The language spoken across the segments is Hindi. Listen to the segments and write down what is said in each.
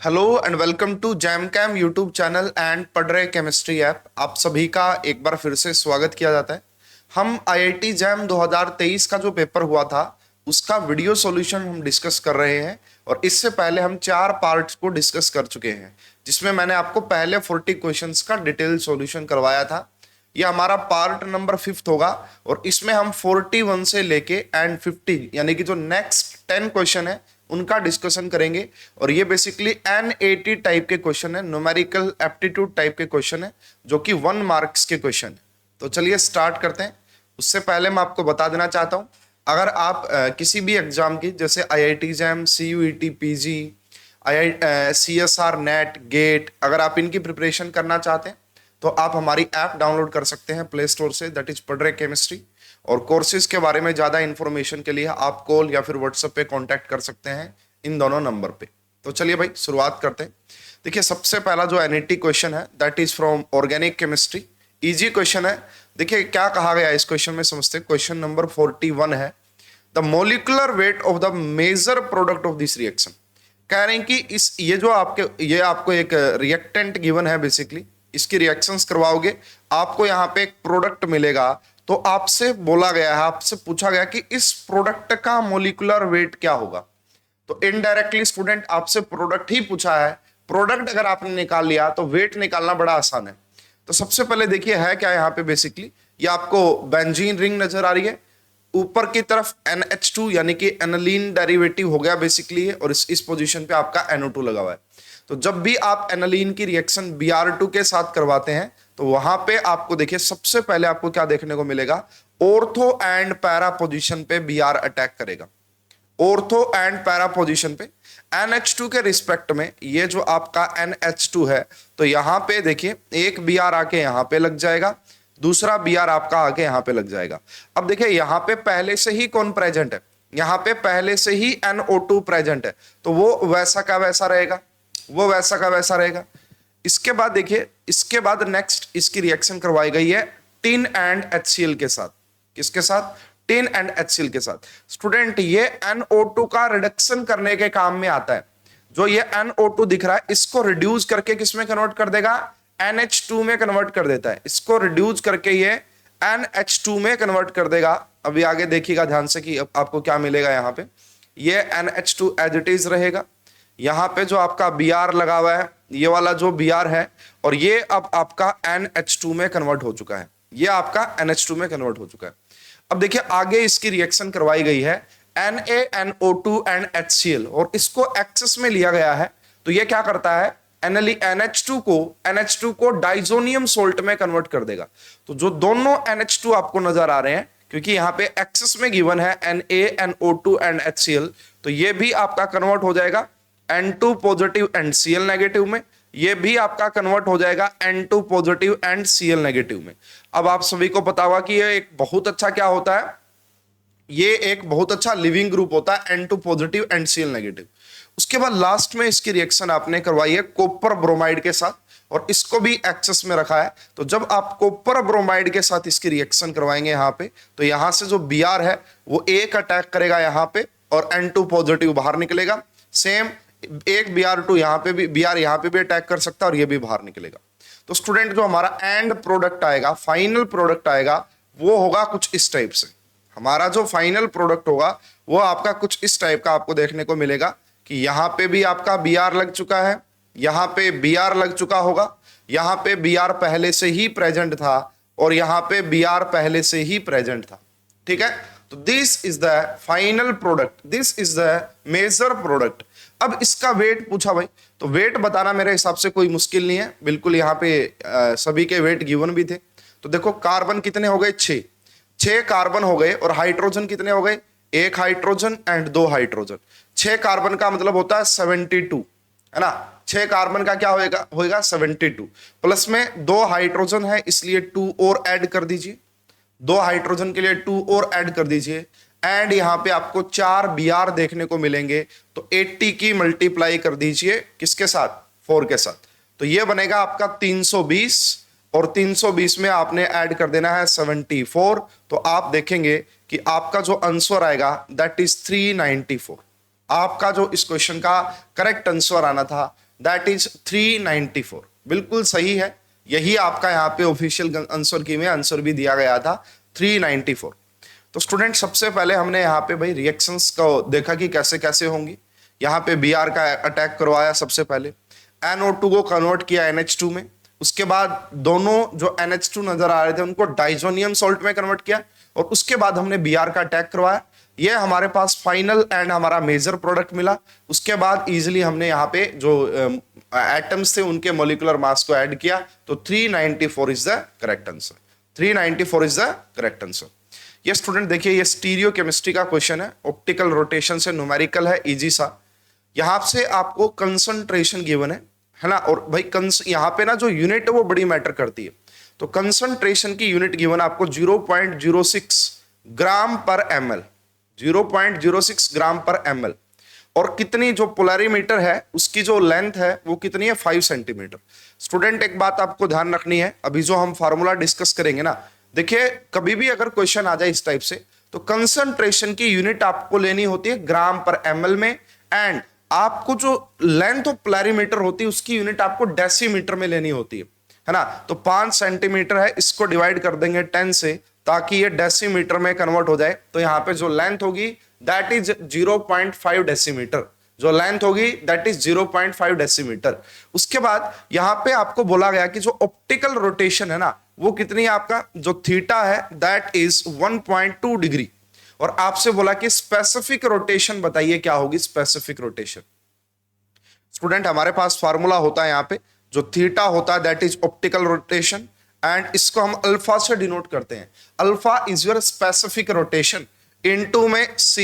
Hello and welcome to jam cam YouTube channel and पढ़ रहे केमिस्ट्री ऐप। आप सभी का एक बार फिर से स्वागत किया जाता है। हम आईआईटी जैम 2023 का जो पेपर हुआ था उसका वीडियो सॉल्यूशन हम डिस्कस कर रहे हैं और इससे पहले हम 4 पार्ट्स को डिस्कस कर चुके हैं, जिसमें मैंने आपको पहले 40 क्वेश्चंस का डिटेल सॉल्यूशन करवाया था। यह हमारा पार्ट नंबर 5 होगा और इसमें हम 41 से लेके एंड 50 यानी कि जो नेक्स्ट 10 क्वेश्चन है उनका डिस्कशन करेंगे। और ये बेसिकली N80 टाइप के क्वेश्चन है, न्यूमेरिकल एप्टीट्यूड टाइप के क्वेश्चन है, जो कि 1 मार्क्स के क्वेश्चन है। तो चलिए स्टार्ट करते हैं। उससे पहले मैं आपको बता देना चाहता हूं, अगर आप किसी भी एग्जाम की जैसे IIT JAM, CUET, PG, CSR, NET, GATE, अगर आप इनकी प्रिपरेशन करना चाहते हैं तो आप हमारी ऐप डाउनलोड कर सकते हैं प्ले स्टोर से, दैट इज पढ़ रहे केमिस्ट्री। और कोर्सेज के बारे में ज्यादा इंफॉर्मेशन के लिए आप कॉल या फिर व्हाट्सएप पे कांटेक्ट कर सकते हैं इन दोनों नंबर पे। तो चलिए भाई शुरुआत करते हैं। देखिए सबसे पहला जो NET क्वेश्चन है that is from organic chemistry. Easy question है। देखिए क्या कहा गया इस क्वेश्चन में, समझते हैं। क्वेश्चन नंबर 41 है, the molecular weight of the major product of this reaction. कह रहे हैं कि ये आपको एक रिएक्टेंट गिवन है, बेसिकली इसकी रिएक्शंस करवाओगे, आपको यहाँ पे एक प्रोडक्ट मिलेगा। तो आपसे बोला गया है, आपसे पूछा गया कि इस प्रोडक्ट का मोलिकुलर वेट क्या होगा। तो इनडायरेक्टली स्टूडेंट आपसे प्रोडक्ट ही पूछा है। प्रोडक्ट अगर आपने निकाल लिया तो वेट निकालना बड़ा आसान है। तो सबसे पहले देखिए है क्या यहाँ पे, बेसिकली ये आपको बेंजीन रिंग नजर आ रही है, ऊपर की तरफ NH2 यानी कि एनालीन डेरिवेटिव हो गया बेसिकली, और इस पोजीशन पे आपका NO2 लगा हुआ है। तो जब भी आप एनालीन की रिएक्शन Br2 के साथ करवाते हैं तो वहां पे आपको देखिए सबसे पहले आपको क्या देखने को मिलेगा, ऑर्थो एंड पैरा पोजीशन पे Br अटैक करेगा। ऑर्थो एंड पैरा पोजीशन पे NH2 के रिस्पेक्ट में ये जो आपका NH2 है, तो यहां पे देखिए एक Br आके यहां पे लग जाएगा, दूसरा Br आपका आके यहां पे लग जाएगा। अब देखिए यहां पे पहले से ही कौन प्रेजेंट है, यहां पे पहले से ही NO2 प्रेजेंट है, तो वो वैसा का वैसा रहेगा, वो वैसा का वैसा रहेगा। इसके बाद देखिए, इसके बाद नेक्स्ट इसकी रिएक्शन करवाई गई है टिन एंड HCl के साथ। किसके साथ? टिन एंड HCl के साथ। स्टूडेंट ये NO2 का रिडक्शन करने के काम में आता है। जो ये NO2 दिख रहा है इसको रिड्यूस करके किस में कन्वर्ट कर देगा, NH2 में कन्वर्ट कर देता है। इसको रिड्यूस करके ये NH2 में कन्वर्ट कर देगा। अभी आगे देखिएगा ध्यान से कि आपको क्या मिलेगा। यहाँ पे ये NH2 एज इट इज रहेगा। यहाँ पे जो आपका Br लगा हुआ है, ये वाला जो Br है, और ये अब आपका NH2 में कन्वर्ट हो चुका है, ये आपका NH2 में कन्वर्ट हो चुका है। अब देखिए आगे इसकी रिएक्शन करवाई गई है NaNO2 एंड HCl, और इसको एक्सेस में लिया गया है। तो ये क्या करता है, NH2 को डाइजोनियम सोल्ट में कन्वर्ट कर देगा। तो जो दोनों NH2 आपको नजर आ रहे हैं, क्योंकि यहाँ पे एक्सेस में गिवन है NaNO2 एंड HCl, तो ये भी आपका कन्वर्ट हो जाएगा N2 positive and Cl negative में, ये भी आपका कन्वर्ट हो जाएगा N2 positive and Cl negative में। अब आप सभी को पता होगा कि ये एक बहुत अच्छा क्या होता है, ये एक बहुत अच्छा लिविंग ग्रुप होता है N2 positive and Cl negative. उसके बाद लास्ट में इसकी रिएक्शन आपने करवाई है कॉपर ब्रोमाइड के साथ, और इसको भी एक्सेस में रखा है। तो जब आप कॉपर ब्रोमाइड के साथ इसकी रिएक्शन करवाएंगे यहाँ पे, तो यहां से जो Br है वो एक अटैक करेगा यहाँ पे और N2 पॉजिटिव बाहर निकलेगा। सेम एक Br2 यहाँ पे भी, Br यहाँ पे भी अटैक कर सकता है और ये भी बाहर निकलेगा। तो स्टूडेंट जो हमारा एंड प्रोडक्ट आएगा, फाइनल प्रोडक्ट आएगा, वो होगा कुछ इस टाइप से। हमारा जो फाइनल प्रोडक्ट होगा वो आपका कुछ इस टाइप का आपको देखने को मिलेगा कि यहाँ पे भी आपका Br लग चुका है, यहाँ पे Br लग चुका होगा, यहाँ पे Br पहले से ही प्रेजेंट था, और यहाँ पे Br पहले से ही प्रेजेंट था। ठीक है, तो this is the final product, this is the major product. अब इसका वेट पूछा भाई, तो वेट बताना मेरे हिसाब से कोई मुश्किल नहीं है, बिल्कुल यहाँ पे सभी के वेट गिवन भी थे। तो देखो कार्बन कितने हो गए, 6 कार्बन हो गए, और हाइड्रोजन कितने हो गए, 1 हाइड्रोजन एंड 2 हाइड्रोजन। 6 कार्बन का मतलब होता है 72, है ना। 6 कार्बन का क्या होएगा 72, प्लस में 2 हाइड्रोजन है इसलिए 2 और ऐड कर दीजिए, 2 हाइड्रोजन के लिए 2 और ऐड कर दीजिए, एंड यहां पे आपको 4 Br देखने को मिलेंगे। तो 80 की मल्टीप्लाई कर दीजिए किसके साथ, 4 के साथ, तो ये बनेगा आपका 320, और 320 में आपने ऐड कर देना है 74। तो आप देखेंगे कि आपका जो आंसर आएगा दैट इज 394। आपका जो इस क्वेश्चन का करेक्ट आंसर आना था दैट इज 394। बिल्कुल सही है, यही आपका यहाँ पे ऑफिशियल आंसर की में आंसर भी दिया गया था 394। तो स्टूडेंट सबसे पहले हमने यहाँ पे भाई रिएक्शंस को देखा कि कैसे कैसे होंगी। यहाँ पे Br का अटैक करवाया, सबसे पहले NO2 को कन्वर्ट किया NH2 में, उसके बाद दोनों जो NH2 नजर आ रहे थे उनको डाइजोनियम सॉल्ट में कन्वर्ट किया, और उसके बाद हमने Br का अटैक करवाया। ये हमारे पास फाइनल एंड हमारा मेजर प्रोडक्ट मिला। उसके बाद इजीली हमने यहाँ पे जो एटम्स थे उनके मोलिकुलर मास को ऐड किया, तो 394 is the correct answer. 394 is the correct answer. ये स्टूडेंट देखिए, ये स्टीरियो केमिस्ट्री का क्वेश्चन है, ऑप्टिकल रोटेशन से, न्यूमेरिकल है, इजी सा। यहां से आपको कंसंट्रेशन गिवन है ना, और भाई यहाँ पे ना जो यूनिट है वो बड़ी मैटर करती है। तो कंसंट्रेशन की यूनिट गिवन आपको 0.06 ग्राम पर ml, 0.06 ग्राम पर ml, और कितनी जो पोलैरिमीटर है उसकी जो लेंथ है वो कितनी है, 5 सेंटीमीटर। स्टूडेंट एक बात आपको ध्यान रखनी है, अभी जो हम फार्मूला डिस्कस करेंगे ना, देखिए कभी भी अगर क्वेश्चन आ जाए इस टाइप से, तो कंसंट्रेशन की यूनिट आपको लेनी होती है ग्राम पर ml में, एंड आपको जो लेंथ ऑफ पोलैरिमीटर होती है उसकी यूनिट आपको डेसीमीटर में लेनी होती है ना। तो 5 सेंटीमीटर है, इसको डिवाइड कर देंगे 10 से, ताकि ये डेसीमीटर में कन्वर्ट हो जाए। तो यहाँ पे जो लेंथ होगी दैट इज 0.5 डेसीमीटर, जो लेंथ होगी दैट इज 0.5 डेसीमीटर। उसके बाद यहाँ पे आपको बोला गया कि जो ऑप्टिकल रोटेशन है ना वो कितनी है, आपका जो थीटा है दैट इज 1.2 डिग्री, और आपसे बोला कि स्पेसिफिक रोटेशन बताइए क्या होगी स्पेसिफिक रोटेशन। स्टूडेंट हमारे पास फार्मूला होता है यहाँ पे, जो थीटा होता है that is optical rotation, and इसको हम अल्फा से डिनोट करते हैं। Alpha is your specific rotation, into में c,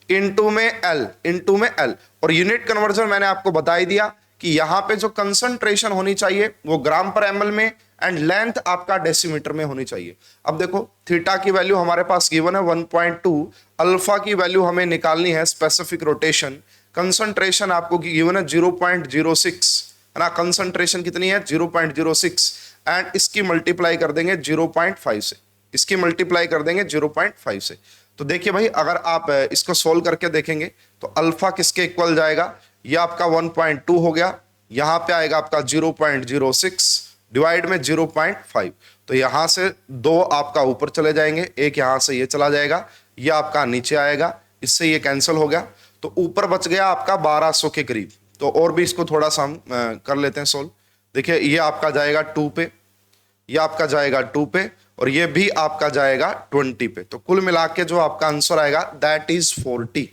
इनटू में l, इनटू में l, और यूनिट कन्वर्जन मैंने आपको बता ही दिया कि यहां पे जो कंसंट्रेशन होनी चाहिए वो ग्राम पर ml में, एंड लेंथ आपका डेसीमीटर में होनी चाहिए। अब देखो थीटा की वैल्यू हमारे पास गिवन है 1.2, अल्फा की वैल्यू हमें निकालनी है स्पेसिफिक रोटेशन, कंसंट्रेशन आपको गिवन है 0.06 है ना, कंसंट्रेशन कितनी है 0.06, एंड इसकी मल्टीप्लाई कर देंगे 0.5 से, इसकी मल्टीप्लाई कर देंगे 0.5 से। तो देखिए भाई अगर आप इसको सोल्व करके देखेंगे तो अल्फा किसके इक्वल जाएगा, ये आपका 1.2 हो गया, यहां पे आएगा आपका 0.06 डिवाइड में 0.5, तो यहां से 2 आपका ऊपर चले जाएंगे, एक यहां से ये चला जाएगा, ये आपका नीचे आएगा, इससे ये कैंसिल हो गया, तो ऊपर बच गया आपका 1200 के करीब। तो और भी इसको थोड़ा सा हम कर लेते हैं सोल्व। देखिए ये आपका जाएगा 2 पे, ये आपका जाएगा 2 पे, और ये भी आपका जाएगा 20 पे, तो कुल मिला के जो आपका आंसर आएगा दैट इज 40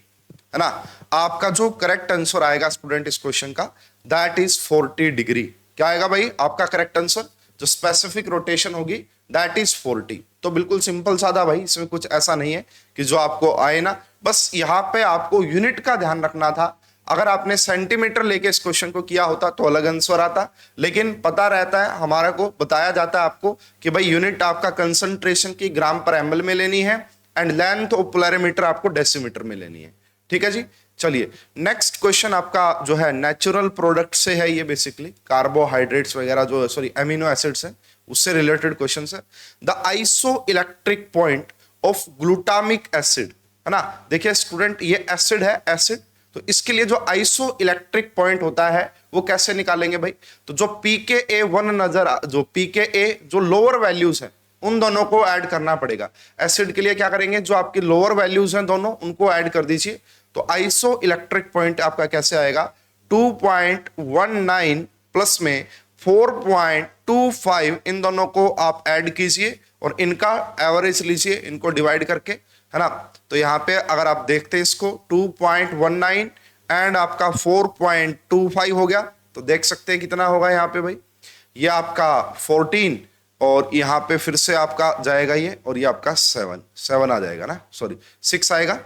है ना। आपका जो करेक्ट आंसर आएगा स्टूडेंट इस क्वेश्चन का दैट इज 40 डिग्री। क्या आएगा भाई आपका करेक्ट आंसर, जो स्पेसिफिक रोटेशन होगी दैट इज 40। तो बिल्कुल सिंपल सादा भाई, इसमें कुछ ऐसा नहीं है कि जो आपको आए ना, बस यहाँ पे आपको यूनिट का ध्यान रखना था। अगर आपने सेंटीमीटर लेके इस क्वेश्चन को किया होता तो अलग आंसर आता, लेकिन पता रहता है, हमारा को बताया जाता है आपको कि भाई यूनिट आपका कंसंट्रेशन की ग्राम पर ml में लेनी है, एंड लेंथ ऑफ पोलैरिमीटर आपको डेसीमीटर में लेनी है। ठीक है जी, चलिए नेक्स्ट क्वेश्चन आपका जो है नेचुरल प्रोडक्ट से है, ये बेसिकली कार्बोहाइड्रेट्स वगैरह जो सॉरी अमीनो एसिड्स है उससे रिलेटेड क्वेश्चन है। The iso electric point of glutamic acid है ना। देखिए स्टूडेंट ये एसिड है, एसिड, तो इसके लिए जो आइसो इलेक्ट्रिक पॉइंट होता है वो कैसे निकालेंगे भाई, तो जो pKa1 जो pKa जो लोअर वैल्यूज है उन दोनों को ऐड करना पड़ेगा। एसिड के लिए क्या करेंगे, जो आपकी लोअर वैल्यूज हैं दोनों उनको ऐड कर दीजिए, तो आइसो इलेक्ट्रिक पॉइंट आपका कैसे आएगा 2.19 प्लस में 4.25, इन दोनों को आप ऐड कीजिए और इनका एवरेज लीजिए, इनको डिवाइड करके है ना। तो यहाँ पे अगर आप देखते हैं इसको 2.19 एंड आपका 4.25 हो गया, तो देख सकते हैं कितना होगा यहाँ पे भाई, ये आपका 14, और यहाँ पे फिर से आपका जाएगा ये, और ये आपका 7 आ जाएगा ना, सॉरी 6 आएगा,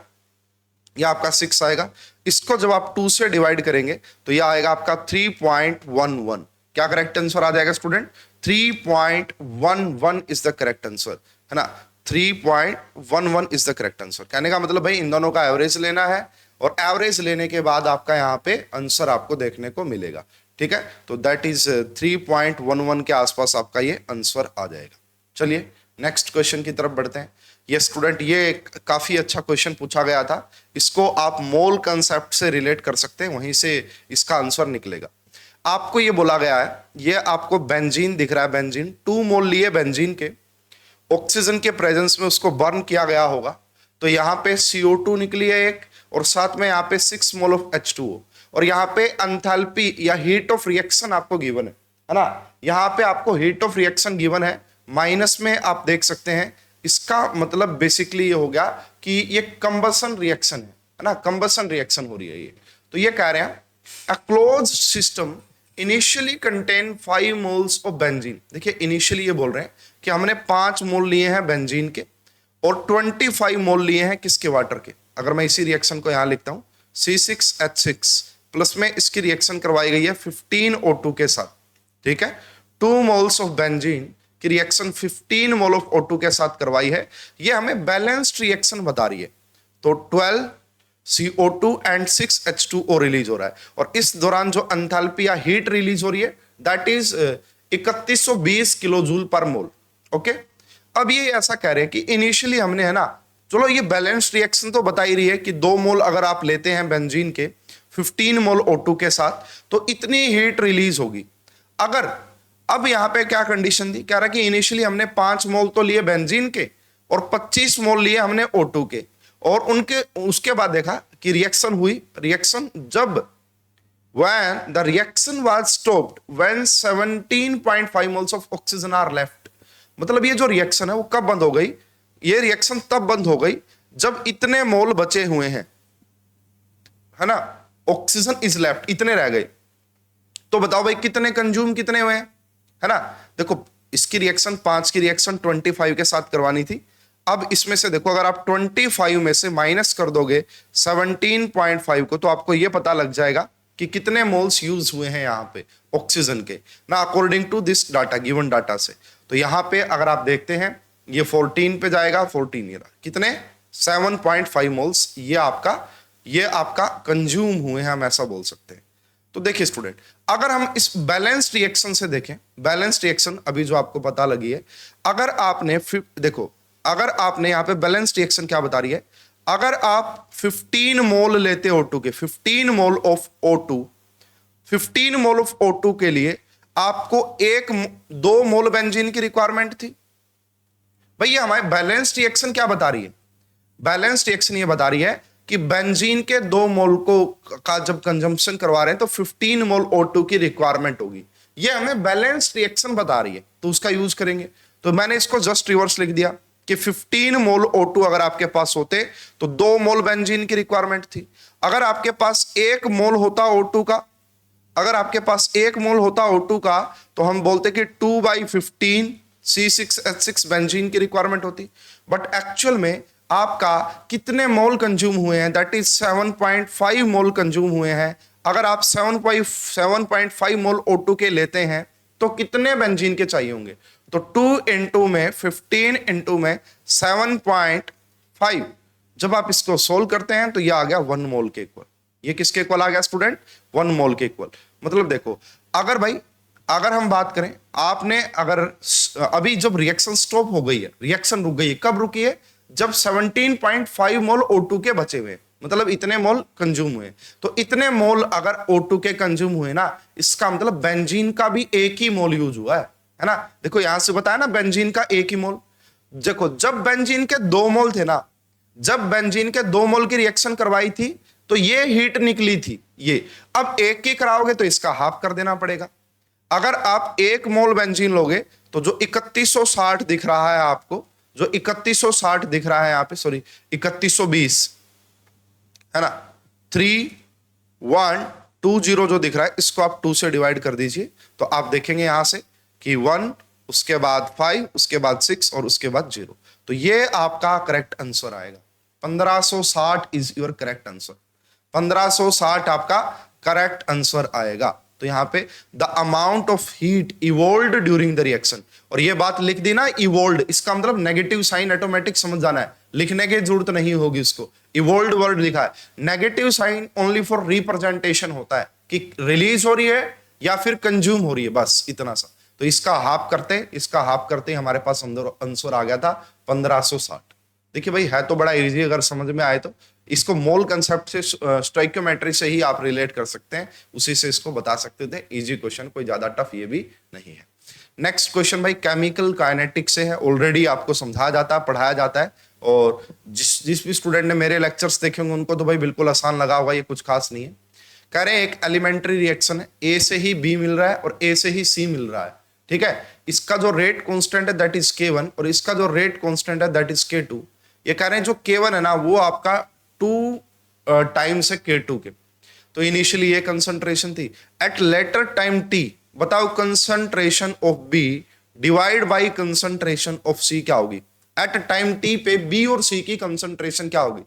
ये आपका 6 आएगा। इसको जब आप 2 से डिवाइड करेंगे तो ये आएगा आपका 3.11। क्या करेक्ट आंसर आ जाएगा student, 3.11 is the correct answer है ना, 3.11 इज द करेक्ट आंसर। कहने का मतलब भाई इन दोनों का एवरेज लेना है, और एवरेज लेने के बाद आपका यहाँ पे आंसर आपको देखने को मिलेगा। ठीक है, तो दैट इज 3.11 के आसपास आपका ये आंसर आ जाएगा। चलिए नेक्स्ट क्वेश्चन की तरफ बढ़ते हैं। ये स्टूडेंट ये काफी अच्छा क्वेश्चन पूछा गया था, इसको आप मोल कंसेप्ट से रिलेट कर सकते हैं, वहीं से इसका आंसर निकलेगा। आपको ये बोला गया है, ये आपको बेंजीन दिख रहा है, बेंजीन 2 मोल लिए बेंजीन के, ऑक्सीजन के प्रेजेंस में उसको बर्न किया गया होगा, तो यहाँ पे CO2 निकली है एक, और साथ में यहाँ पे 6 मोल ऑफ H2O, और यहाँ पे एंथैल्पी या हीट ऑफ रिएक्शन आपको गिवन है ना। यहाँ पे आपको हीट ऑफ रिएक्शन गिवन है, माइनस में आप देख सकते हैं, इसका मतलब बेसिकली ये हो गया कि ये कंबसन रिएक्शन है ना, कंबसन रिएक्शन हो रही है ये। तो ये कह रहे हैं a close system initially contain 5 moles of benzene. देखिए इनिशियली ये बोल रहे हैं कि हमने 5 मोल लिए हैं बेंजीन के और 25 मोल लिए हैं किसके, वाटर के। अगर मैं इसी रिएक्शन को यहां लिखता हूं C6H6 प्लस में इसकी रिएक्शन करवाई गई है 15 O2 के साथ, ठीक है। 2 मोल्स ऑफ बेंजीन की रिएक्शन 15 मोल ऑफ O2 के साथ करवाई है, ये हमें बैलेंस्ड रिएक्शन बता रही है। तो 12 CO2 एंड 6 H2O रिलीज हो रहा है, और इस दौरान जो एंथैल्पी या हीट रिलीज हो रही है दैट इज 3120 किलो जूल पर मोल। ओके, अब ये ऐसा कह रहे हैं कि इनिशियली हमने, है ना, चलो ये बैलेंस्ड रिएक्शन तो बता ही रही है कि 2 मोल अगर आप लेते हैं बेंजीन के 15 मोल O2 के साथ तो इतनी हीट रिलीज होगी। अगर अब यहां पे क्या कंडीशन दी, कह रहा कि इनिशियली हमने 5 मोल तो लिए बेंजीन के और 25 मोल लिए हमने O2 के, और उनके उसके बाद देखा कि रिएक्शन हुई, रिएक्शन जब when the reaction was stopped when 17.5 moles of oxygen are left, मतलब ये जो रिएक्शन है वो कब बंद हो गई, ये रिएक्शन तब बंद हो गई जब इतने मोल बचे हुए हैं, है ना, ऑक्सीजन इज लेफ्ट, इतने रह गए। तो बताओ भाई कितने कंज्यूम कितने हुए हैं, है ना। देखो इसकी रिएक्शन 5 की रिएक्शन 25 के साथ करवानी थी। अब इसमें से देखो अगर आप 25 में से माइनस कर दोगे 17.5 को, तो आपको यह पता लग जाएगा कि कितने मोल्स यूज हुए हैं यहाँ पे ऑक्सीजन के ना, according to this data, given data से। तो यहाँ पे अगर आप देखते हैं ये 14 पे जाएगा, 14 ये रहा, कितने 7.5 मोल्स ये आपका कंज्यूम हुए हैं, हम ऐसा बोल सकते हैं। तो देखिए स्टूडेंट, अगर हम इस बैलेंस्ड रिएक्शन से देखें, बैलेंस्ड रिएक्शन अभी जो आपको पता लगी है, अगर आपने देखो, अगर आपने यहाँ पे बैलेंस्ड रिएक्शन क्या बता रही है, अगर आप 15 मोल लेते O2 के, 15 mole of O2, 15 mole of O2 के लिए आपको 2 मोल बेंजीन की रिक्वायरमेंट थी। भैया हमारे बैलेंस्ड रिएक्शन क्या बता रही है, बैलेंस्ड रिएक्शन ये बता रही है कि बेंजीन के 2 मोल का जब कंजम्पशन करवा रहे हैं तो 15 मोल O2 की रिक्वायरमेंट होगी। ये हमें बैलेंस्ड रिएक्शन बता रही है, तो उसका यूज करेंगे। तो मैंने इसको जस्ट रिवर्स लिख दिया कि 15 मोल O2 अगर आपके पास होते तो 2 मोल बेंजीन की रिक्वायरमेंट थी। अगर आपके पास 1 मोल होता O2 का, अगर आपके पास 1 मोल होता O2 का, तो हम बोलते कि 2/15 C6H6 बेंजीन की रिक्वायरमेंट होती। बट एक्चुअल में आपका कितने मोल कंज्यूम हुए हैं, दैट इज 7.5 मोल कंज्यूम हुए हैं। अगर आप 7.5 मोल O2 के लेते हैं तो कितने बेंजीन के चाहिए होंगे, तो 2 इंटू में 15 इंटू में 7.5, जब आप इसको सोल्व करते हैं तो ये आ गया 1 मोल के इक्वल। ये किसके इक्वल आ गया स्टूडेंट, 1 मोल के इक्वल। मतलब देखो अगर हम बात करें, आपने अगर अभी जब रिएक्शन स्टॉप हो गई है, रिएक्शन रुक गई है, कब रुकी है, जब 17.5 मोल O2 के बचे हुए, मतलब इतने मोल कंज्यूम हुए। तो इतने मोल अगर O2 के कंज्यूम हुए ना, इसका मतलब बेंजीन का भी 1 ही मोल यूज हुआ है ना। देखो यहां से बताया ना बेंजीन का 1 ही मोल। देखो जब बेंजीन के 2 मोल थे ना, जब बेंजीन के 2 मोल की रिएक्शन करवाई थी तो ये हीट निकली थी, ये अब 1 की कराओगे तो इसका हाफ कर देना पड़ेगा। अगर आप 1 मोल बेंजीन लोगे तो जो 3160 दिख रहा है आपको, जो 3160 दिख रहा है यहाँ पे, सॉरी 3120 है ना, 3120 जो दिख रहा है, इसको आप 2 से डिवाइड कर दीजिए तो आप देखेंगे यहां से कि 1, उसके बाद 5, उसके बाद 6 और उसके बाद 0। तो ये आपका करेक्ट आंसर आएगा। 1560 इज योर करेक्ट आंसर। 1560 आपका करेक्ट आंसर आएगा। तो यहां पे the amount of heat evolved during the reaction, और ये बात लिख दी ना इवोल्व्ड, इसका मतलब नेगेटिव साइन ऑटोमेटिक समझ जाना है, लिखने की जरूरत नहीं होगी उसको। इवोल्व्ड वर्ड लिखा है, negative sign only for representation होता है कि रिलीज हो रही है या फिर कंज्यूम हो रही है, बस इतना सा। तो इसका हाफ करते हमारे पास आंसर आ गया था 1560। देखिए भाई है तो बड़ा इजी, अगर समझ में आए तो इसको मोल कंसेप्ट से, स्टोइकियोमेट्री से ही आप रिलेट कर सकते हैं, उसी से इसको बता सकते थे। इजी क्वेश्चन, कोई ज्यादा टफ ये भी नहीं है। नेक्स्ट क्वेश्चन भाई केमिकल काइनेटिक्स से है, ऑलरेडी आपको समझाया जाता है, पढ़ाया जाता है, और जिस भी स्टूडेंट ने मेरे लेक्चर्स देखे होंगे उनको तो भाई बिल्कुल आसान लगा होगा, ये कुछ खास नहीं है। कह रहे हैं एक एलिमेंट्री रिएक्शन है, ए से ही बी मिल रहा है और ए से ही सी मिल रहा है, ठीक है। इसका जो रेट कांस्टेंट है दैट इज K1 और इसका जो रेट कांस्टेंट है दैट इज K2। ये कह रहे हैं जो K1 है ना वो आपका 2 टाइम्स है K2 के। तो इनिशियली ये कंसंट्रेशन थी। एट लेटर टाइम T बताओ concentration of B divide by concentration of C क्या होगी। एट टाइम T पे B और C की कंसंट्रेशन क्या होगी।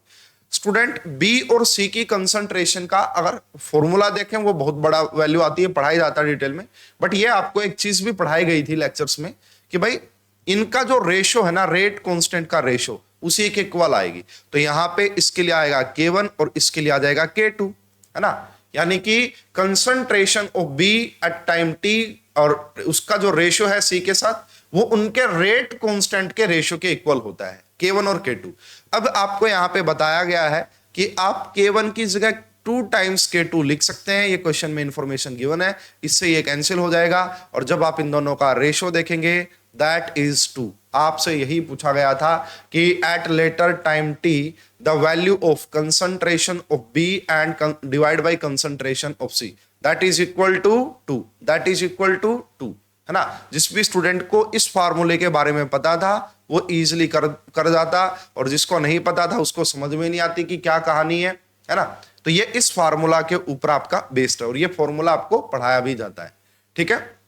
स्टूडेंट बी और सी की कंसंट्रेशन का अगर फॉर्मूला देखें वो बहुत बड़ा वैल्यू आती है, पढ़ाई जाता है डिटेल में, बट ये आपको एक चीज भी पढ़ाई गई थी लेक्चर्स में कि भाई इनका जो रेशो है ना, रेट कांस्टेंट का रेशो उसी के इक्वल आएगी। तो यहां पे इसके लिए आएगा K1 और इसके लिए आ जाएगा K2, है ना। यानी कि concentration of B at time T और उसका जो रेशो है सी के साथ वो उनके रेट कांस्टेंट के रेशो के इक्वल होता है, K1 और K2। अब आपको यहां पे बताया गया है कि आप K1 की जगह 2 टाइम्स K2 लिख सकते हैं, ये क्वेश्चन में इंफॉर्मेशन गिवन है, इससे ये कैंसिल हो जाएगा। और जब आप इन दोनों का रेशो देखेंगे दैट इज 2। आपसे यही पूछा गया था कि at later time T the value of concentration of B and divide by concentration of C that is equal to 2, that is equal to 2, है ना। जिस भी स्टूडेंट को इस फार्मूले के बारे में पता था वो इजीली कर जाता, और जिसको नहीं पता था उसको समझ में नहीं आती कि क्या कहानी है ना। तो ये इस फार्मूला के ऊपर आपका बेस्ड है और ये फार्मूला आपको पढ़ाया भी जाता है, ठीक है।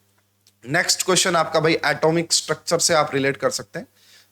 नेक्स्ट क्वेश्चन आपका भाई एटॉमिक स्ट्रक्चर से आप रिलेट कर सकते हैं।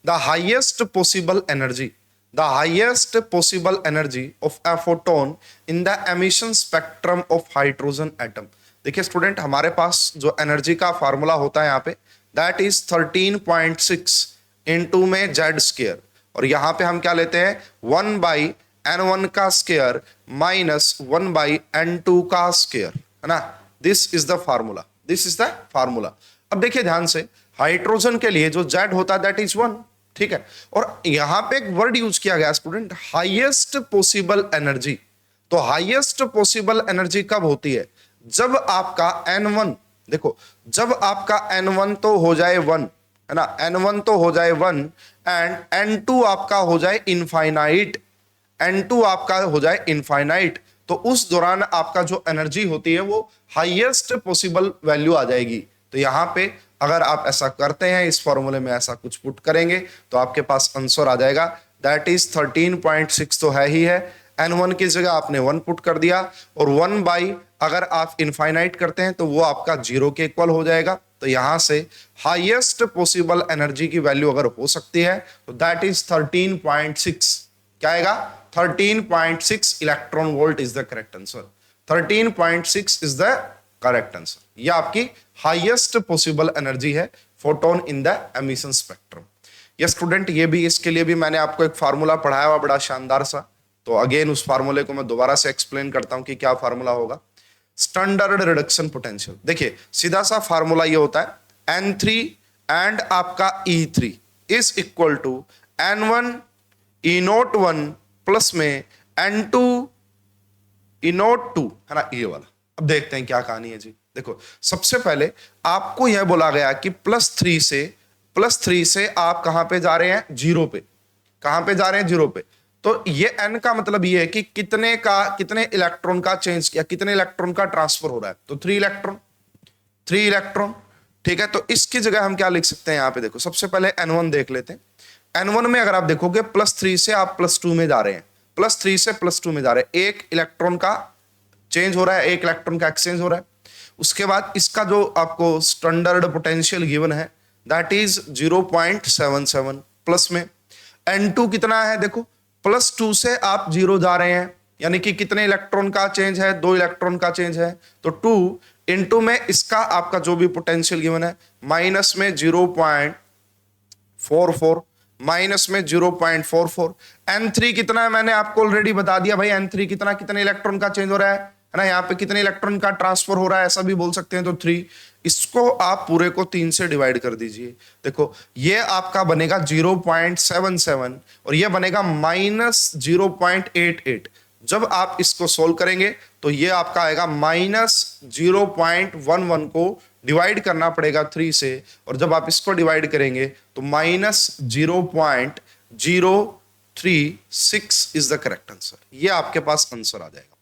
The highest possible energy, the highest possible energy of a photon in the emission spectrum of hydrogen atom. देखिए स्टूडेंट हमारे पास जो एनर्जी का फार्मूला होता है यहाँ पे दैट इज 13.6 इनटू में जेड स्क्वायर, और यहाँ पे हम क्या लेते हैं 1 बाई n1 का स्क्वायर माइनस 1 बाई n2 का स्क्वायर, है ना। This is the formula, this is the formula. अब देखिए ध्यान से, हाइड्रोजन के लिए जो जेड होता है दैट इज 1, ठीक है। और यहां पे एक वर्ड यूज किया गया स्टूडेंट हाईएस्ट पॉसिबल एनर्जी। तो हाईएस्ट पॉसिबल एनर्जी कब होती है, जब आपका n1, देखो जब आपका n1 तो हो जाए 1, है ना, n1 तो हो जाए 1 एंड n2 आपका हो जाए इनफाइनाइट, n2 आपका हो जाए इनफाइनाइट, तो उस दौरान आपका जो एनर्जी होती है वो हाईएस्ट पॉसिबल वैल्यू आ जाएगी। तो यहां पे अगर आप ऐसा करते हैं, इस फॉर्मूले में ऐसा कुछ पुट करेंगे तो आपके पास आंसर आ जाएगा दैट इज 13.6 तो है ही है, n1 की जगह आपने 1 पुट कर दिया, और 1 बाई अगर आप इनफाइनाइट करते हैं तो वो आपका 0 के इक्वल हो जाएगा। तो यहां से हाईएस्ट पॉसिबल एनर्जी की वैल्यू अगर हो सकती है तो दैट इज 13.6, क्या आएगा 13.6 electron volt is the correct answer. 13.6 is the correct answer. यह आपकी हाईएस्ट पॉसिबल एनर्जी है photon in the emission spectrum. ये स्टूडेंट ये भी, इसके लिए भी मैंने आपको एक फार्मूला पढ़ाया हुआ बड़ा शानदार सा, तो अगेन उस फार्मूले को मैं दोबारा से एक्सप्लेन करता हूं कि क्या फार्मूला होगा। स्टैंडर्ड रिडक्शन पोटेंशियल, देखिए सीधा सा फार्मूला ये होता है N3 एंड आपका E3 is equal to N1 E01 plus में N2 E02, है ना, ये वाला। अब देखते हैं क्या कहानी है जी। देखो सबसे पहले आपको यह बोला गया कि प्लस थ्री से आप कहां पे जा रहे हैं, 0 पे। कहां पे जा रहे हैं, 0 पे। तो ये n का मतलब ये है कि कितने इलेक्ट्रॉन का चेंज किया, कितने इलेक्ट्रॉन का ट्रांसफर हो रहा है, तो 3 इलेक्ट्रॉन, ठीक है। तो इसकी जगह हम क्या लिख सकते हैं, यहां पे देखो सबसे पहले n1 देख लेते हैं। n1 में अगर आप देखोगे +3 से आप +2 में जा रहे हैं, +3 से +2 में जा रहे हैं, 1 इलेक्ट्रॉन का चेंज हो रहा है, 1 इलेक्ट्रॉन का एक्सचेंज हो रहा है। उसके बाद इसका जो आपको स्टैंडर्ड पोटेंशियल गिवन है दैट इज 0.77 प्लस में n2 कितना है, देखो +2 से आप 0 जा रहे हैं, यानी कि कितने इलेक्ट्रॉन का चेंज है, 2 इलेक्ट्रॉन का चेंज है। तो 2 इंटू में इसका आपका जो भी पोटेंशियल गिवन है माइनस में 0.44, माइनस में 0.44। n3 कितना है मैंने आपको ऑलरेडी बता दिया भाई, n3 कितने इलेक्ट्रॉन का चेंज हो रहा है, है ना। यहाँ पे कितने इलेक्ट्रॉन का ट्रांसफर हो रहा है ऐसा भी बोल सकते हैं, तो 3। इसको आप पूरे को 3 से डिवाइड कर दीजिए। देखो ये आपका बनेगा 0.77 और ये बनेगा -0.88। जब आप इसको सोल्व करेंगे तो ये आपका आएगा -0.11 को डिवाइड करना पड़ेगा 3 से, और जब आप इसको डिवाइड करेंगे तो -0.036 इज द करेक्ट आंसर। ये आपके पास आंसर आ जाएगा।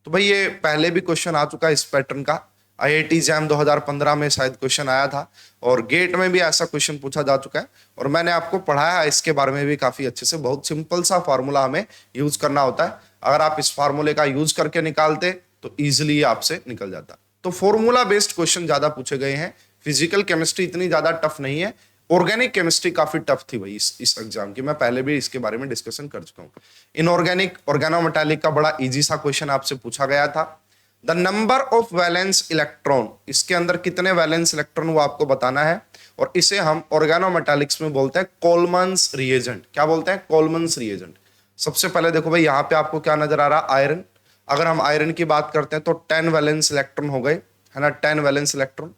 तो भाई ये पहले भी क्वेश्चन आ चुका है इस पैटर्न का, आईआईटी एग्जाम 2015 में शायद क्वेश्चन आया था, और गेट में भी ऐसा क्वेश्चन पूछा जा चुका है, और मैंने आपको पढ़ाया है इसके बारे में भी काफी अच्छे से। बहुत सिंपल सा फॉर्मूला हमें यूज करना होता है, अगर आप इस फार्मूले का यूज करके निकालते तो इजिली आपसे निकल जाता। तो फॉर्मूला बेस्ड क्वेश्चन ज्यादा पूछे गए हैं। फिजिकल केमिस्ट्री इतनी ज्यादा टफ नहीं है, ऑर्गेनिक केमिस्ट्री काफी टफ थी भाई इस एग्जाम की, मैं पहले भी इसके बारे में डिस्कशन कर चुका हूं। इनऑर्गेनिक ऑर्गेनोमेटालिक का बड़ा इजी सा क्वेश्चन आपसे पूछा गया था। The number of valence electron, इसके अंदर कितने वैलेंस इलेक्ट्रॉन वो आपको बताना है, और इसे हम ऑर्गेनोमेटालिक्स में बोलते हैं कोलमन्स रिएजेंट। क्या बोलते हैं? कोलमन्स रिएजेंट। सबसे पहले देखो भाई यहाँ पे आपको क्या नजर आ रहा है? आयरन। अगर हम आयरन की बात करते हैं तो 10 वैलेंस इलेक्ट्रॉन हो गए, है ना, 10 वैलेंस इलेक्ट्रॉन।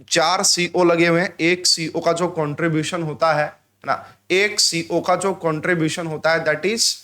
4 CO लगे हुए हैं। एक CO का जो कॉन्ट्रीब्यूशन होता है ना, एक CO का जो कॉन्ट्रीब्यूशन होता है दैट इज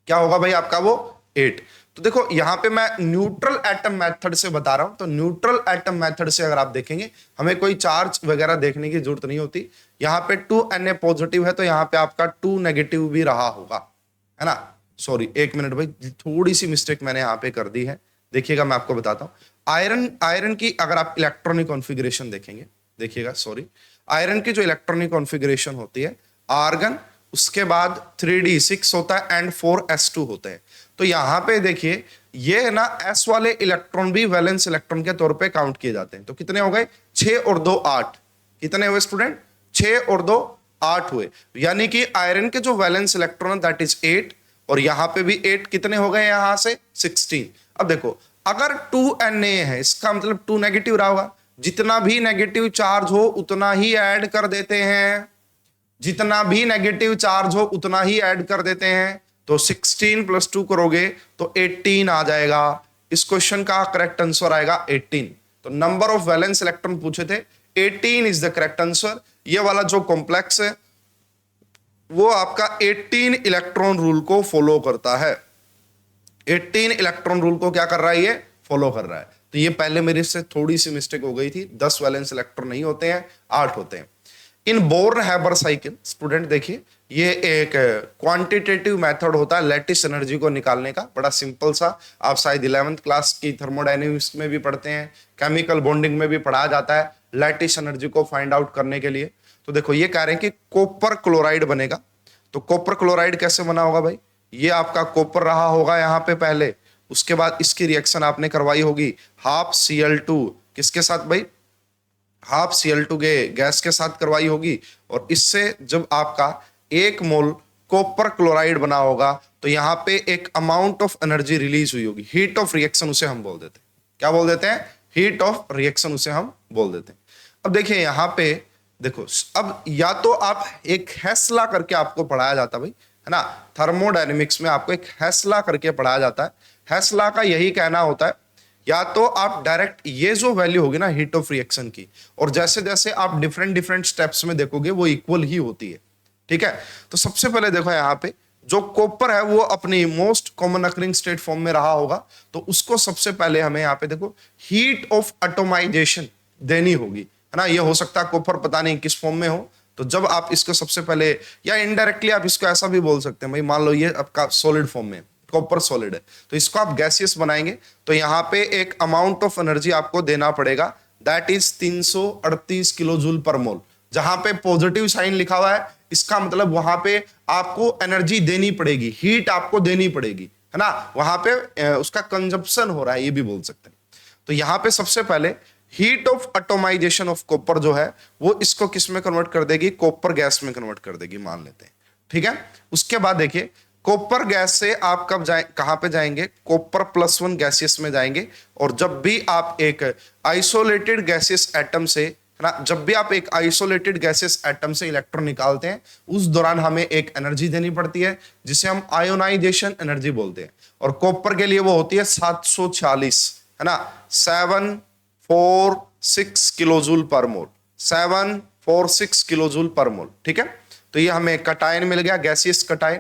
क्या होगा भाई आपका? वो 8। तो देखो यहां पे मैं न्यूट्रल एटम मेथड से बता रहा हूं, तो न्यूट्रल एटम मेथड से अगर आप देखेंगे हमें कोई चार्ज वगैरह देखने की जरूरत नहीं होती। यहां पे 2Na पॉजिटिव है तो यहां पे आपका 2 नेगेटिव भी रहा होगा, है ना। सॉरी, एक मिनट भाई, थोड़ी सी मिस्टेक मैंने यहां पे कर दी है, देखिएगा मैं आपको बताता हूं। आयरन की अगर आप इलेक्ट्रॉनिक कॉन्फ़िगरेशन देखेंगे, देखिएगा, सॉरी, आयरन की जो इलेक्ट्रॉनिक कॉन्फ़िगरेशन होती है, आर्गन, उसके बाद 3D6 होता है एंड 4s2 होते हैं। तो यहां पे देखिए ये ना s वाले इलेक्ट्रॉन भी वैलेंस इलेक्ट्रॉन के तौर पे काउंट किए जाते हैं। तो कितने हो गए? 6 और 2 8। कितने हुए स्टूडेंट? 6 और 2 8 हुए। यानी कि आयरन के जो वैलेंस इलेक्ट्रॉन दैट इज 8, और यहां पे भी 8। कितने हो गए यहां से? 16। अब देखो अगर 2Na है, इसका मतलब 2 नेगेटिव रहा होगा। जितना भी नेगेटिव चार्ज हो उतना ही ऐड कर देते हैं, जितना भी नेगेटिव चार्ज हो उतना ही ऐड कर देते हैं। तो 16 + 2 करोगे तो 18 आ जाएगा। इस क्वेश्चन का करेक्ट आंसर आएगा 18। तो नंबर ऑफ वैलेंस इलेक्ट्रॉन पूछे थे, 18 इज द करेक्ट आंसर। ये वाला जो कॉम्प्लेक्स है वो आपका 18 इलेक्ट्रॉन रूल को फॉलो करता है। 18 इलेक्ट्रॉन रूल को क्या कर रहा है? ये फॉलो कर रहा है। तो ये पहले मेरे से थोड़ी सी मिस्टेक हो गई थी, 10 वैलेंस इलेक्ट्रॉन नहीं होते हैं, 8 होते हैं। इन बोर्न-हैबर साइकिल, स्टूडेंट देखिए, ये एक क्वांटिटेटिव मेथड होता है लैटिस एनर्जी को निकालने का, बड़ा सिंपल सा। आप शायद 11th क्लास की थर्मोडायनेमिक्स में भी पढ़ते हैं, केमिकल बॉन्डिंग में भी पढ़ाया जाता है लैटिस एनर्जी को फाइंड आउट करने के लिए। तो देखो ये कह रहे हैं कि कॉपर क्लोराइड बनेगा। तो कॉपर क्लोराइड कैसे बना होगा भाई? ये आपका कॉपर रहा होगा यहाँ पे पहले, उसके बाद इसकी रिएक्शन आपने करवाई होगी ½ Cl2 किसके साथ भाई? ½ Cl2 गैस के साथ करवाई होगी, और इससे जब आपका 1 मोल कॉपर क्लोराइड बना होगा तो यहाँ पे एक अमाउंट ऑफ एनर्जी रिलीज हुई होगी, हीट ऑफ रिएक्शन उसे हम बोल देते हैं। क्या बोल देते हैं? हीट ऑफ रिएक्शन उसे हम बोल देते हैं। अब देखिए यहाँ पे देखो, अब या तो आप एक हेस्ला करके आपको पढ़ाया जाता भाई, है ना, थर्मोडायनेमिक्स में आपको एक हेस्ला करके पढ़ाया जाता है। हेस्ला का यही कहना होता है, या तो आप डायरेक्ट ये जो वैल्यू होगी ना हीट ऑफ रिएक्शन की, और जैसे जैसे आप डिफरेंट स्टेप्स में देखोगे वो इक्वल ही होती है, ठीक है। तो सबसे पहले देखो यहाँ पे जो कॉपर है वो अपनी most common occurring state form में रहा होगा, तो उसको सबसे पहले हमें यहाँ पे देखो हीट ऑफ एटोमाइजेशन देनी होगी, है ना। ये हो सकता है कॉपर पता नहीं किस फॉर्म में हो, तो जब आप इसको सबसे पहले, या इनडायरेक्टली आप इसको ऐसा भी बोल सकते हैं भाई, मान लो ये आपका सॉलिड फॉर्म में, कॉपर सॉलिड है, तो इसको आप गैसियस बनाएंगे तो यहाँ पे एक अमाउंट ऑफ एनर्जी आपको देना पड़ेगा, दैट इज 338 किलोजूल पर मोल। जहां पे पॉजिटिव साइन लिखा हुआ है इसका मतलब वहां पे आपको एनर्जी देनी पड़ेगी, हीट आपको देनी पड़ेगी, है ना, वहां पे उसका कंजप्शन हो रहा है, ये भी बोल सकते हैं। तो यहाँ पे सबसे पहले heat of atomization of copper जो है वो इसको किस में कन्वर्ट कर देगी? कॉपर गैस में कन्वर्ट कर देगी, मान लेते हैं, ठीक है। उसके बाद देखिए कॉपर गैस से आप कब जाए, कहां पे जाएंगे? कॉपर +1 गैसियस में जाएंगे, और जब भी आप एक आइसोलेटेड गैसियस एटम से है ना। जब भी आप एक आइसोलेटेड गैसेस एटम से इलेक्ट्रॉन निकालते हैं उस दौरान हमें एक एनर्जी देनी पड़ती है जिसे हम आयोनाइजेशन एनर्जी बोलते हैं, और कॉपर के लिए वो होती है 746, है ना, 746 किलोजूल पर मोल, 746 किलोजूल पर मोल। ठीक है, तो ये हमें कटायन मिल गया, गैसियस कटायन।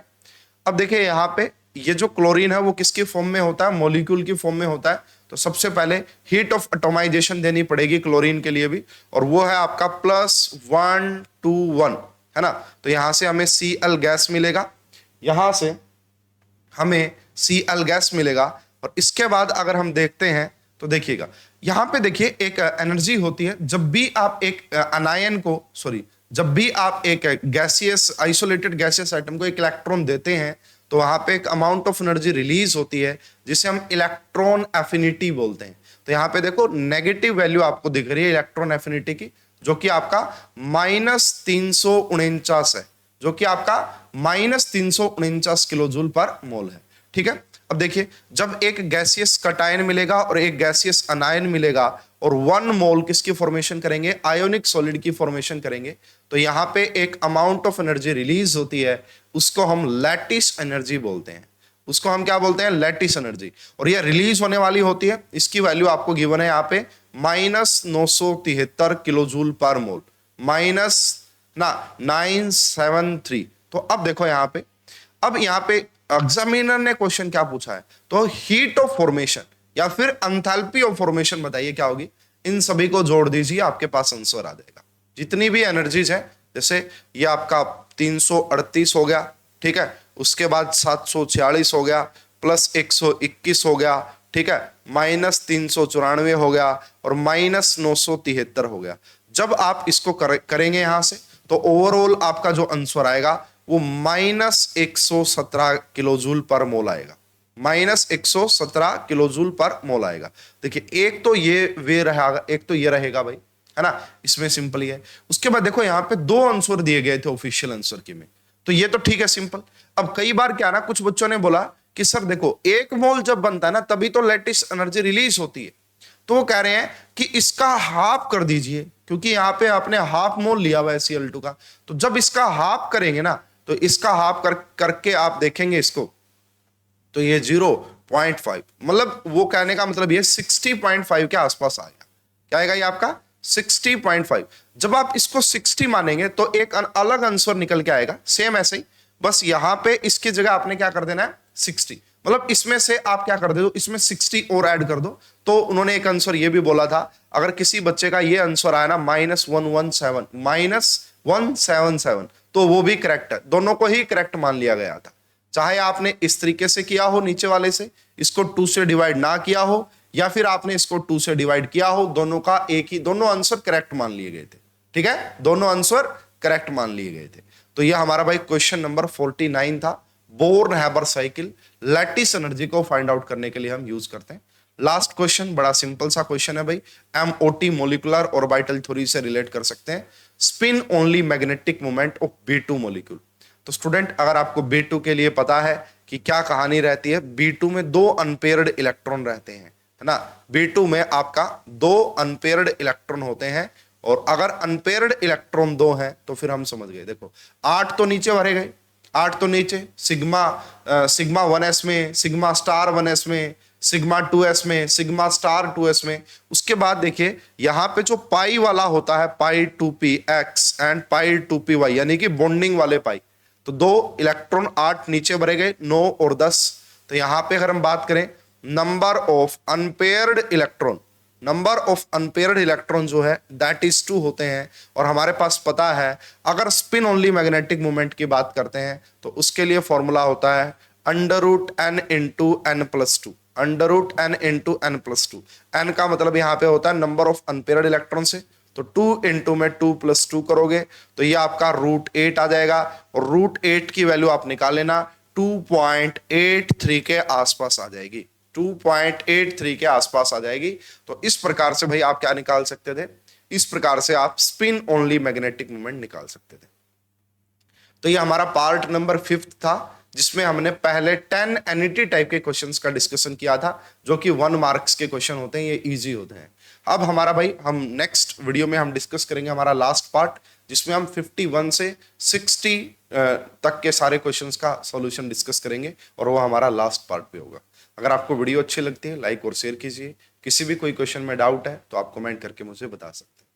अब देखिए यहाँ पे ये जो क्लोरीन है वो किसकी फॉर्म में होता है, मॉलिक्यूल की फॉर्म में होता है। तो सबसे पहले हीट ऑफ एटोमाइजेशन देनी पड़ेगी क्लोरीन के लिए भी, और वो है आपका +121, है ना। तो यहां से हमें Cl गैस मिलेगा, यहां से हमें Cl गैस मिलेगा। और इसके बाद अगर हम देखते हैं तो देखिएगा यहां पे देखिए एक एनर्जी होती है जब भी आप एक अनायन को, सॉरी, जब भी आप एक गैसियस आइसोलेटेड गैसियस आइटम को एक इलेक्ट्रॉन देते हैं तो वहां पे एक अमाउंट ऑफ एनर्जी रिलीज होती है जिसे हम इलेक्ट्रॉन एफिनिटी बोलते हैं। तो यहाँ पे देखो नेगेटिव वैल्यू आपको दिख रही है इलेक्ट्रॉन एफिनिटी की, जो कि आपका -349 है, जो कि आपका -349 किलोजूल पर मोल है। ठीक है, अब देखिए जब एक गैसियस कटायन मिलेगा और एक गैसियस अनायन मिलेगा और 1 मोल किसकी फॉर्मेशन करेंगे, आयोनिक सॉलिड की फॉर्मेशन करेंगे, तो यहां पे एक अमाउंट ऑफ एनर्जी रिलीज होती है, उसको हम लैटिस एनर्जी बोलते हैं। उसको हम क्या बोलते हैं, लैटिस एनर्जी। और ये रिलीज होने वाली होती है, इसकी वैल्यू आपको गिवन है यहाँ पे -973 किलोजूल पर मोल, -973। तो अब देखो यहाँ पे, अब यहाँ पे एग्जामिनर ने क्वेश्चन क्या पूछा है, तो हीट ऑफ फॉर्मेशन या फिर एंथैल्पी ऑफ फॉर्मेशन बताइए क्या होगी। इन सभी को जोड़ दीजिए, आपके पास आंसर आ जाएगा। जितनी भी एनर्जीज है, जैसे ये आपका 338 हो गया, ठीक है, उसके बाद 746 हो गया, +121 हो गया, ठीक है, -394 हो गया और -973 हो गया। जब आप इसको करेंगे यहां से तो ओवरऑल आपका जो आंसर आएगा वो -117 किलोजूल पर मोल आएगा, -117 किलोजूल पर मोल आएगा। देखिए एक तो ये वे रहेगा, एक तो ये रहेगा भाई, है ना, इसमें सिंपल ही है। उसके बाद देखो यहाँ पे 2 आंसर दिए गए थे ऑफिशियल आंसर की में, तो ये तो ठीक है सिंपल। अब कई बार क्या ना, कुछ बच्चों ने बोला कि सर देखो 1 मोल जब बनता है ना तभी तो लैटिस एनर्जी रिलीज होती है, तो वो कह रहे हैं कि इसका हाफ कर दीजिए, क्योंकि यहाँ पे आपने हाफ मोल लिया हुआ है Cl2 का, तो जब इसका हाफ करेंगे ना तो इसका हाफ करके आप देखेंगे इसको, तो ये 0.5, मतलब वो कहने का मतलब ये 60.5 के आसपास आएगा। क्या आएगा ये आपका 60.5। जब आप इसको 60 मानेंगे तो एक अलग आंसर निकल के आएगा, सेम ऐसे ही, बस यहां पे इसकी जगह आपने क्या कर देना है 60, मतलब इसमें से आप क्या कर दो, इसमें 60 और ऐड कर दो। तो उन्होंने एक आंसर ये भी बोला था, अगर किसी बच्चे का ये आंसर आया ना -177 तो वो भी करेक्ट है, दोनों को ही करेक्ट मान लिया गया था। चाहे आपने इस तरीके से किया हो, नीचे वाले से इसको 2 से डिवाइड ना किया हो, या फिर आपने इसको 2 से डिवाइड किया हो, दोनों का एक ही, दोनों आंसर करेक्ट मान लिए गए थे। ठीक है, दोनों आंसर करेक्ट मान लिए गए थे। तो ये हमारा भाई क्वेश्चन नंबर 49 था। Born Haber cycle lattice energy को फाइंड आउट करने के लिए हम यूज करते हैं। लास्ट क्वेश्चन बड़ा सिंपल सा क्वेश्चन है भाई, MOT मोलिकुलर ऑर्बिटल थ्योरी से रिलेट कर सकते हैं, spin only magnetic moment of B2 molecule. तो स्टूडेंट अगर आपको B2 के लिए पता है कि क्या कहानी रहती है, B2 में 2 अनपेयर्ड इलेक्ट्रॉन रहते हैं, है ना। B2 में आपका 2 अनपेयर्ड इलेक्ट्रॉन होते हैं, और अगर अनपेयर्ड इलेक्ट्रॉन 2 हैं तो फिर हम समझ गए। देखो 8 तो नीचे भरे गए, 8 तो नीचे, सिग्मा 1s में, सिग्मा स्टार 1s में, सिग्मा 2s में, सिग्मा स्टार 2s में। उसके बाद देखिए यहां पे जो पाई वाला होता है, पाई 2px एंड पाई 2py, यानी कि बॉन्डिंग वाले पाई, तो 2 इलेक्ट्रॉन 8 नीचे भरे गए, 9 और 10। तो यहां पे अगर हम बात करें number of unpaired electron, number of unpaired electron जो है दैट इज 2 होते हैं। और हमारे पास पता है अगर स्पिन ओनली मैग्नेटिक मोमेंट की बात करते हैं तो उसके लिए फॉर्मूला होता है √n × n+2, √n × n+2। n का मतलब यहाँ पे होता है नंबर ऑफ अनपेयर्ड इलेक्ट्रॉन से, तो 2 × में 2+2 करोगे तो ये आपका √8 आ जाएगा, और √8 की वैल्यू आप निकाल लेना 2.83 के आसपास आ जाएगी, 2.83 के आसपास आ जाएगी। तो इस प्रकार से भाई आप क्या निकाल सकते थे, इस प्रकार से आप स्पिन ओनली मैग्नेटिक मोमेंट निकाल सकते थे। तो ये हमारा पार्ट नंबर 5 था, जिसमें हमने पहले 10 NET टाइप के क्वेश्चंस का डिस्कशन किया था, जो कि 1 मार्क्स के क्वेश्चन होते हैं, ये इजी होते हैं। अब हमारा भाई, हम नेक्स्ट वीडियो में हम डिस्कस करेंगे हमारा लास्ट पार्ट, जिसमें हम 51 से 60 तक के सारे क्वेश्चंस का सॉल्यूशन डिस्कस करेंगे, और वो हमारा लास्ट पार्ट पे होगा। अगर आपको वीडियो अच्छी लगती है लाइक और शेयर कीजिए। किसी भी कोई क्वेश्चन में डाउट है तो आप कमेंट करके मुझे बता सकते हैं।